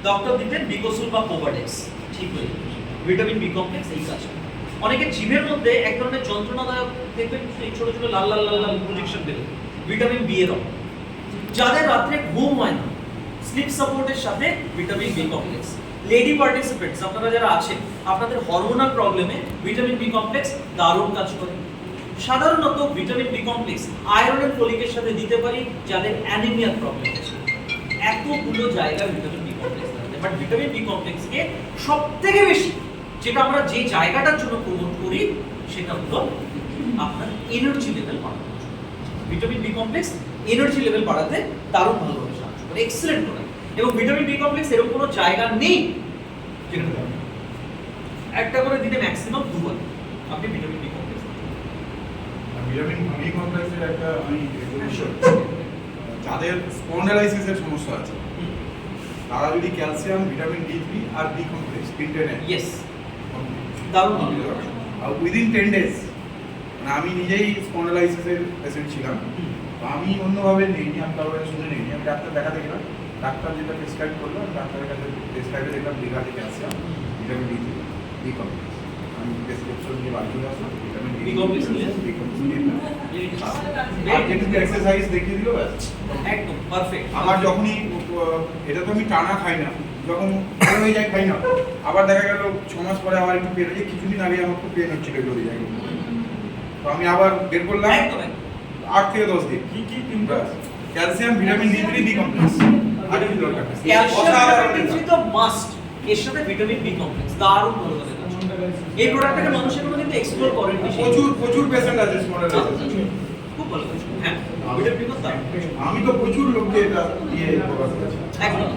Doctor দিতেন বিকোসুল বা কোভাডেক্স, ঠিক হয়ে যাবে। ভিটামিন বি কমপ্লেক্স এই কাজ করে। অনেকে জিভের মধ্যে এক ধরনের যন্ত্রণাদায়ক দেখবেন এই ছোট ছোট লাল লাল লাল লাল প্রজেকশন বেরোয়, ভিটামিন বি এর অভাব। যাদের রাত্রে ঘুম হয় না, স্লিপ সাপোর্টের সাথে vitamin B complex. Lady participants আপনারা যারা আছেন, আপনাদের হরমোনাল প্রবলেমে ভিটামিন বি কমপ্লেক্স দারুণ কাজ করে। সাধারণত vitamin B complex iron and ফলিকের সাথে দিতে পারি যাদের অ্যানিমিয়ার প্রবলেম আছে। এতগুলো জায়গায় ভিটামিন বি কমপ্লেক্স থাকে, বাট ভিটামিন বি কমপ্লেক্সকে সবথেকে বেশি যেটা আমরা যে জায়গাটার জন্য প্রমোট করি সেটা হলো আপনার এনার্জি লেভেল বাড়ানো। Vitamin B complex energy level বাড়াতে দারুণ ভালোভাবে সাহায্য করে, এক্সেলেন্ট করে। এবং ভিটামিন বি কমপ্লেক্স এরকম কোনো জায়গা নেই যেখানে পাবেন না। একটা করে দিনে ম্যাক্সিমাম 2 বার আপনি vitamin B complex vitamin B কমপ্লেক্সের একটা আমি যাদের স্পন্ডালাইসিসের সমস্যা আছে তারা যদি ক্যালসিয়াম, ভিটামিন ডি3 আর বি কমপ্লেক্স তিনটে নেয়, ইয়েস দারুণ আর উইদিন 10 ডেজ, মানে আমি নিজেই স্পন্ডালাইসিসের পেশেন্ট ছিলাম, তো আমি অন্যভাবে নেইনি, আমি কারোর কাছে শুনে নেইনি, আমি ডাক্তার দেখাতে গেলাম, ডাক্তার যেটা প্রেসক্রাইব করলো, ডাক্তারের কাছে প্রেসক্রাইবে দেখলাম লেখা আছে calcium, vitamin D3, B complex. আমি প্রেসক্রিপশন নিয়ে বাড়ি চলে আসলাম, ভিটামিন বি কমপ্লেক্স নিয়ে বি কমপ্লেক্স নিয়ে আর যেটুকু এক্সারসাইজ দেখিয়ে দিল ব্যাস একদম পারফেক্ট। আমার যখনই এটা তো আমি টানা খাই না, যখন ভালো হয়ে যায় খাই না, আবার দেখা গেল 6 মাস পরে আবার একটু পেন হয়ে যায়। কিছুদিন আগে আমার খুব পেন হচ্ছিল এগুলো জায়গায়, তো আমি আবার বের করলাম একদম 8 থেকে 10 দিন। কি কি তিনটা calcium, vitamin D3, B complex আর কি দরকার? ক্যালসিয়াম ভিটামিন তো মাস্ট, এর সাথে ভিটামিন বি কমপ্লেক্স দারুণ ভালো কাজ করে। এই প্রোডাক্টটাকে মানুষের কোনো কিন্তু এক্সপ্লোর করেনি, প্রচুর পেশেন্ট আছে স্পন্ডালাইসিস, খুব ভালো কাজ। হ্যাঁ ভিটামিন বি তো দারুণ। আমি তো প্রচুর লোককে এটা দিয়ে উপকার করেছি। একদম।